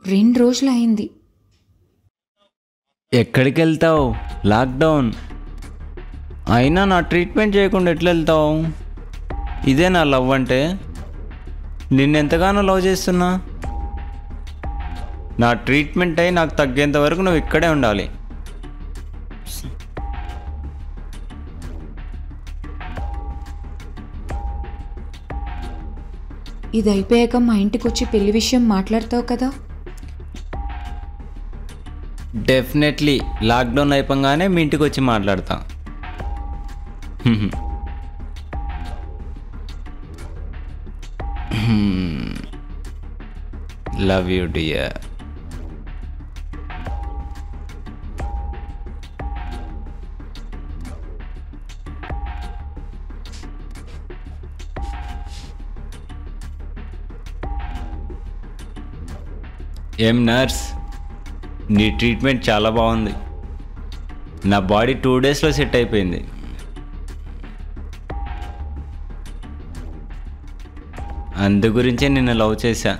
2 రోజులు అయింది. ఎక్కడికి వెళ్తావు? లాక్డౌన్ అయినా నా ట్రీట్మెంట్ చేయకుండా ఎట్లా వెళ్తావు? ఇదే నా లవ్ అంటే? నిన్నెంతగానో లవ్ చేస్తున్నా. నా ట్రీట్మెంట్ అయి నాకు తగ్గేంత వరకు నువ్వు ఇక్కడే ఉండాలి. ఇది అయిపోయాక మా ఇంటికి వచ్చి పెళ్లి విషయం మాట్లాడతావు కదా? డెఫినెట్లీ లాక్డౌన్ అయిపోగానే మీ ఇంటికి వచ్చి మాట్లాడతా. Love you dear. ఏం నర్స్, నీ ట్రీట్మెంట్ చాలా బాగుంది. నా బాడీ 2 డేస్లో సెట్ అయిపోయింది. అందు గురించే నిన్ను లవ్ చేశా.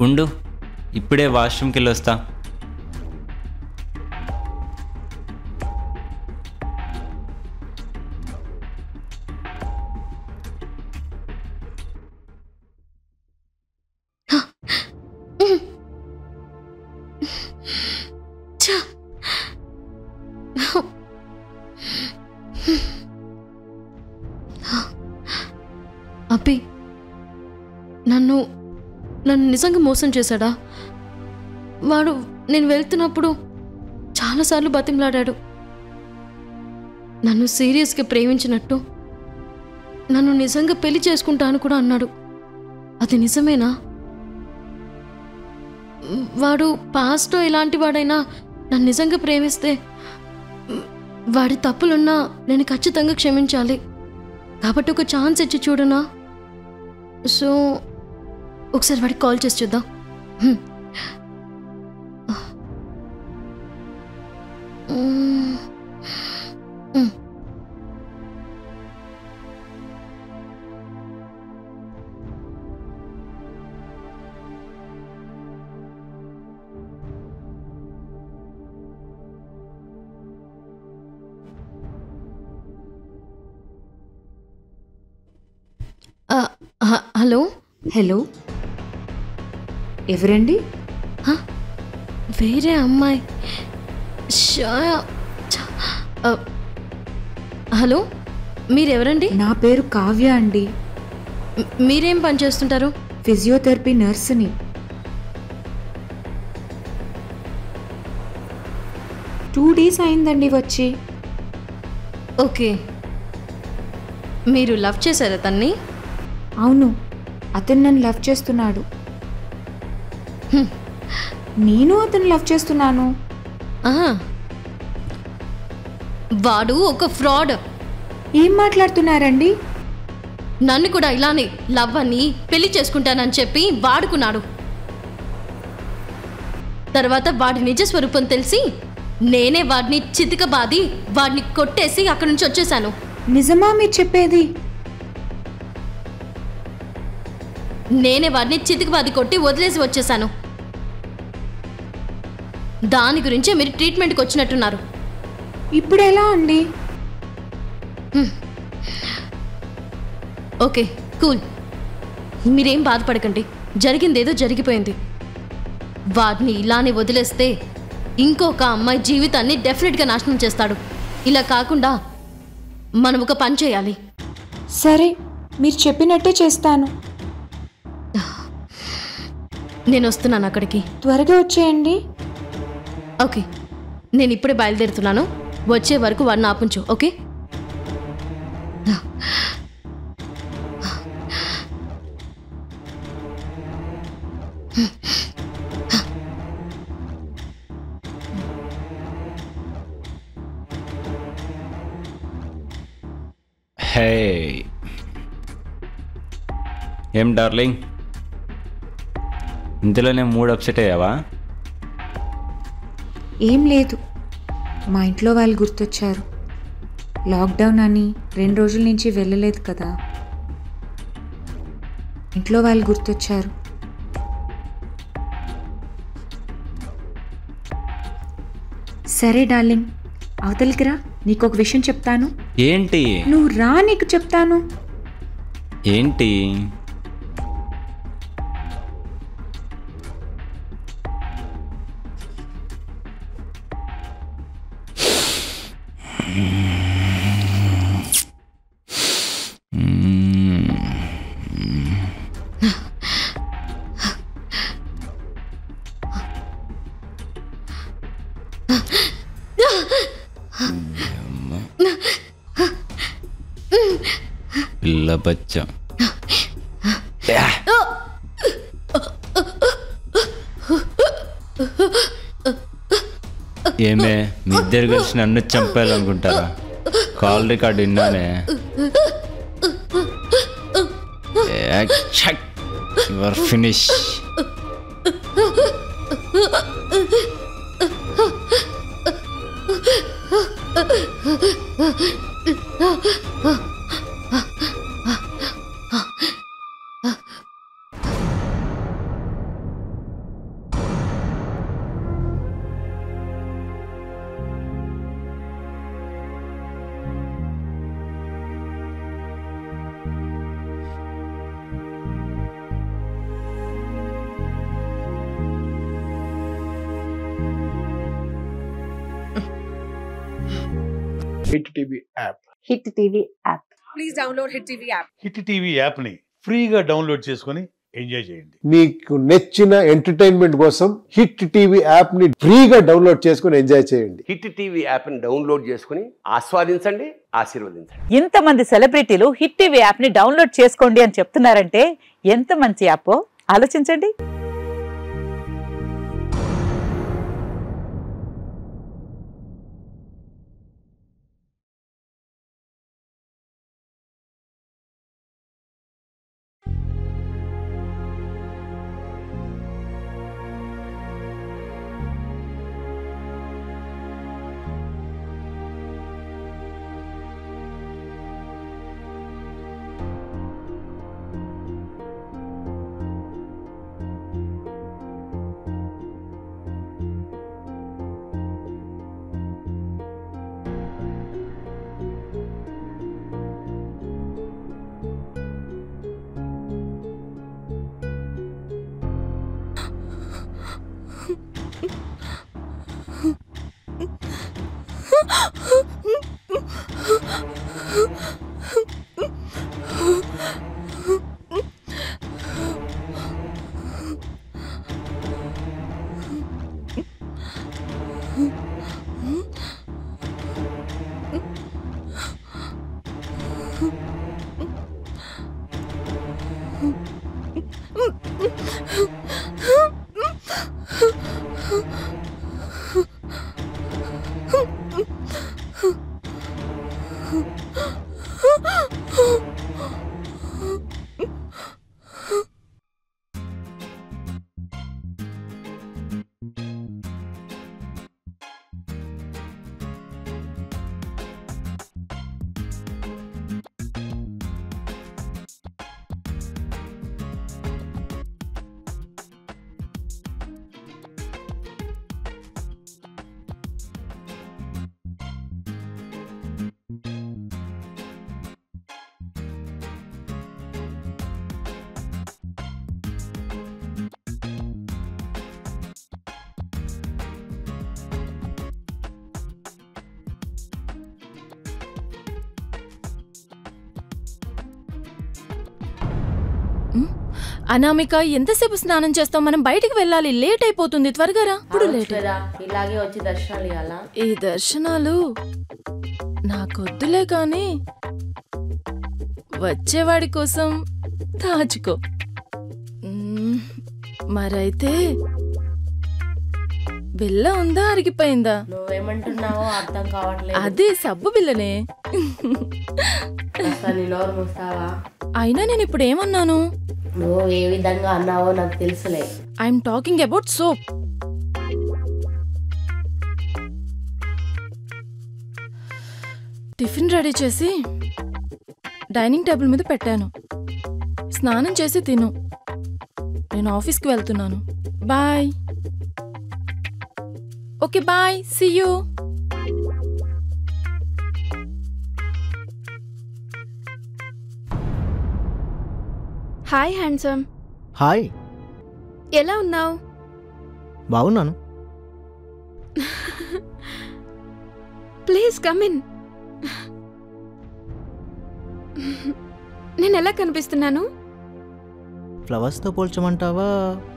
ఉండు, ఇప్పుడే వాష్రూమ్కి వెళ్ళి వస్తా. అబ్బి, నన్ను నిజంగా మోసం చేశాడా? వాడు నేను వెళ్తున్నప్పుడు చాలాసార్లు బతిమలాడాడు. నన్ను సీరియస్గా ప్రేమించినట్టు, నన్ను నిజంగా పెళ్లి చేసుకుంటాను కూడా అన్నాడు. అది నిజమేనా? వాడు పాస్ట్లో ఎలాంటి వాడైనా నన్ను నిజంగా ప్రేమిస్తే వాడి తప్పులున్నా నేను ఖచ్చితంగా క్షమించాలి. కాబట్టి ఒక ఛాన్స్ ఇచ్చి చూడనా? సో ఒకసారి వాడికి కాల్ చేసి చూద్దాం. హలో. హలో, ఎవరండి? వేరే అమ్మాయి. హలో, మీరెవరండి? నా పేరు కావ్య అండి. మీరేం పని చేస్తుంటారు? ఫిజియోథెరపీ నర్సుని. 2 డేస్ అయిందండి వచ్చి. ఓకే, మీరు లవ్ చేశారా తన్ని? అవును, అతను నన్ను లవ్ చేస్తున్నాడు. నేను అతను లవ్ చేస్తున్నాను. వాడు ఒక ఫ్రాడ్. ఏం మాట్లాడుతున్నారండి? నన్ను కూడా ఇలానే లవ్ అని పెళ్లి చేసుకుంటానని చెప్పి వాడుకున్నాడు. తర్వాత వాడి నిజ స్వరూపం తెలిసి నేనే వాడిని చితికబాది వాడిని కొట్టేసి అక్కడి నుంచి వచ్చేసాను. నిజమా మీరు చెప్పేది? నేనే వాడిని చితికబాది కొట్టి వదిలేసి వచ్చేసాను. దాని గురించే మీరు ట్రీట్మెంట్కి వచ్చినట్టున్నారు. ఇప్పుడు ఎలా అండి? Okay, cool. మీరేం బాధపడకండి. జరిగిందేదో జరిగిపోయింది. వాడిని ఇలానే వదిలేస్తే ఇంకొక అమ్మాయి జీవితాన్ని డెఫినెట్గా నాశనం చేస్తాడు. ఇలా కాకుండా మనం ఒక పని చేయాలి. సరే, మీరు చెప్పినట్టే చేస్తాను. నేను వస్తున్నాను అక్కడికి. త్వరగా వచ్చేయండి. ఓకే, నేను ఇప్పుడే బయలుదేరుతున్నాను. వచ్చే వరకు వాడిని ఆపుంచు. ఓకే? హే, ఏం డార్లింగ్, ఇందులోనే మూడ్ అప్సెట్ అయ్యావా? ఏం లేదు, మా ఇంట్లో వాళ్ళు గుర్తొచ్చారు. లాక్డౌన్ అని 2 రోజుల నుంచి వెళ్ళలేదు కదా. ఇంట్లో వాళ్ళు గుర్తొచ్చారు. సరే డార్లింగ్, అవతలికి రా, నీకు ఒక విషయం చెప్తాను. ఏంటి? నువ్వు రా, నీకు చెప్తాను. ఏంటి? పిల్ల బచ్చ. ఏమే, మీ ఇద్దరు కలిసి నన్ను చంపేయాలనుకుంటారా? కాల్ రికార్డ్ విన్నానే. Your finish. Hit TV app. Hit TV app. Please download hit TV app. Hit TV app ని ఫ్రీగా డౌన్లోడ్ చేసుకొని ఎంజాయ్ చేయండి. మీకు నచ్చిన ఎంటర్టైన్మెంట్ కోసం హిట్ టీవీ యాప్ ని ఫ్రీగా డౌన్లోడ్ చేసుకొని ఎంజాయ్ చేయండి. హిట్ టీవీ యాప్ ని డౌన్లోడ్ చేసుకుని ఆస్వాదించండి, ఆశీర్వదించండి. ఇంతమంది సెలబ్రిటీలు హిట్ టీవీ యాప్ ని డౌన్లోడ్ చేసుకోండి అని చెప్తున్నారంటే ఎంత మంచి యాప్ ఆలోచించండి. అనామిక, ఎంతసేపు స్నానం చేస్తాం? మనం బయటికి వెళ్ళాలి, లేట్ అయిపోతుంది. త్వరగా రా. ఇప్పుడు లేట్. ఇలాగే వచ్చి దర్శనాలు ఇవ్వాలా? ఈ దర్శనాలు నాకొద్దులే కానీ వచ్చేవాడి కోసం దాచుకో. మరైతే బిల్ల ఉందా, అరిగిపోయిందా? నువ్వేమంటున్నావో అర్థం కావట్లేదు. అదే సబ్బు బిల్లనే. అయినా నేను ఇప్పుడు ఏమన్నాను? నువ్వు ఏ విధంగా అన్నావో నాకు తెలుసులే. I'm talking about soap. Tiffin ready చేసి డైనింగ్ టేబుల్ మీద పెట్టాను. స్నానం చేసి తిను. నేను ఆఫీస్కి వెళ్తున్నాను. Bye. Okay bye, see you. Hi handsome. Hi, ఎలా ఉన్నావు? బాగున్నాను. Please come in. నేను ఎలా కనిపిస్తున్నాను? ఫ్లవర్స్తో పోల్చమంటావా,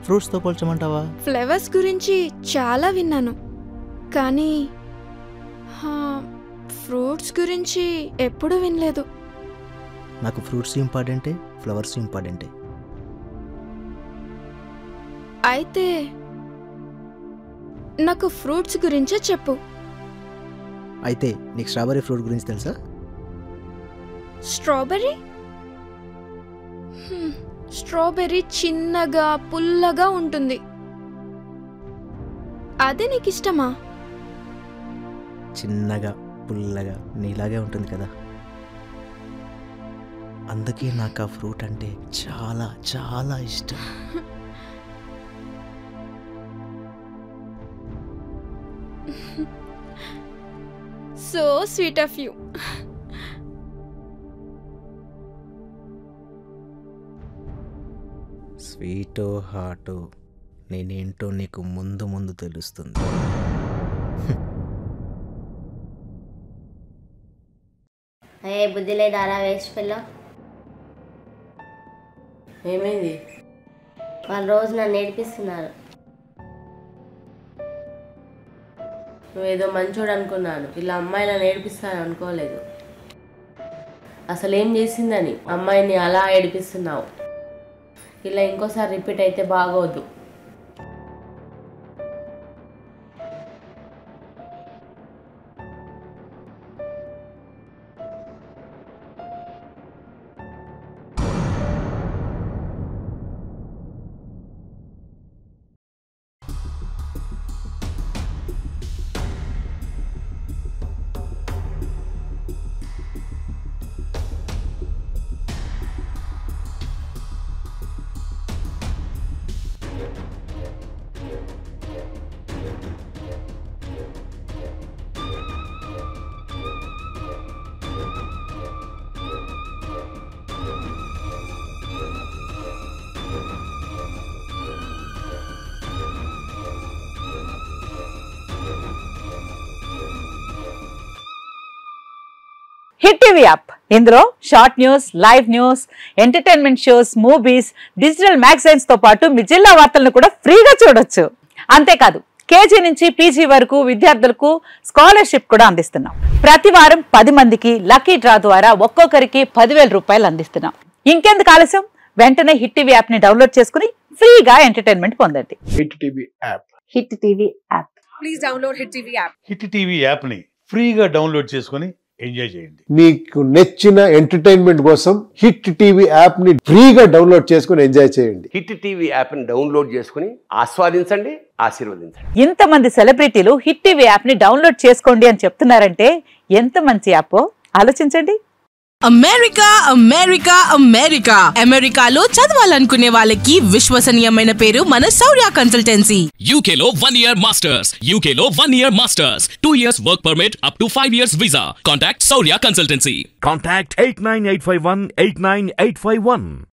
ఫ్రూట్స్తో పోల్చమంటావా? ఫ్లవర్స్ గురించి చాలా విన్నాను, కానీ ఫ్రూట్స్ గురించి ఎప్పుడూ వినలేదు. నాకు ఫ్రూట్స్ ఇంపార్టెంటే, ఫ్లవర్స్ ఇంపార్టెంటే. అయితే నాకు ఫ్రూట్స్ గురించే చెప్పు. అయితే నీకు స్ట్రాబెర్రీ ఫ్రూట్ గురించి తెలుసా? స్ట్రాబెర్రీ? స్ట్రాబెర్రీ చిన్నగా పుల్లగా ఉంటుంది, అదే నీకు ఇష్టమా? చిన్నగా పుల్లగా నీలాగే ఉంటుంది కదా, అందుకే నాకు ఆ ఫ్రూట్ అంటే చాలా చాలా ఇష్టం. So sweet of you. స్వీటో హాటో నేనేంటో నీకు ముందు ముందు తెలుస్తుంది. అయ్యే బుద్ధి లేదారా వేస్ట్ పిల్ల? ఏమైంది? వాళ్ళు రోజు నన్ను ఏడిపిస్తున్నారు. నువ్వేదో మంచోడు అనుకున్నాను, ఇలా అమ్మాయిలా ఏడిపిస్తాను అనుకోలేదు. అసలు ఏం చేసిందని అమ్మాయిని అలా ఏడిపిస్తున్నావు? ఇలా ఇంకోసారి రిపీట్ అయితే బాగోదు. హిట్ టీవీ యాప్, ఇందులో short news, live news, entertainment shows, movies, digital magazines తో పాటు మీ జిల్లా వార్తలను కూడా ఫ్రీగా చూడొచ్చు. అంతేకాదు కేజీ నుంచి పీజీ వరకు విద్యార్థులకు స్కాలర్షిప్ కూడా అందిస్తున్నాం. ప్రతి వారం 10 మందికి లక్కీ డ్రా ద్వారా ఒక్కొక్కరికి 10,000 రూపాయలు అందిస్తున్నాం. ఇంకెందుకు ఆలస్యం, వెంటనే హిట్ టీవీ యాప్ ని డౌన్లోడ్ చేసుకుని ఫ్రీగా ఎంటర్టైన్మెంట్ పొందండి. Hit TV app. Hit TV app. Please download hit TV app. Hit TV యాప్ని ఫ్రీగా డౌన్లోడ్ చేసుకొని ఎంజాయ్ చేయండి. మీకు నచ్చిన ఎంటర్టైన్మెంట్ కోసం హిట్ టీవీ యాప్ ని ఫ్రీగా డౌన్లోడ్ చేసుకుని ఎంజాయ్ చేయండి. హిట్ టీవీ యాప్ని డౌన్లోడ్ చేసుకుని ఆస్వాదించండి, ఆశీర్వదించండి. ఇంతమంది సెలబ్రిటీలు హిట్ టీవీ యాప్ ని డౌన్లోడ్ చేసుకోండి అని చెప్తున్నారంటే ఎంత మంచి యాప్ ఆలోచించండి. అమెరికా అమెరికా అమెరికా అమెరికాలో చదవాలనుకునే వాళ్ళకి విశ్వసనీయమైన పేరు మన శౌర్య కన్సల్టెన్సీ. UK లో 1 year masters, UK లో 1 year masters, 2 years work permit up to 5 years visa. Contact Shaurya Consultancy. Contact 89851 89851.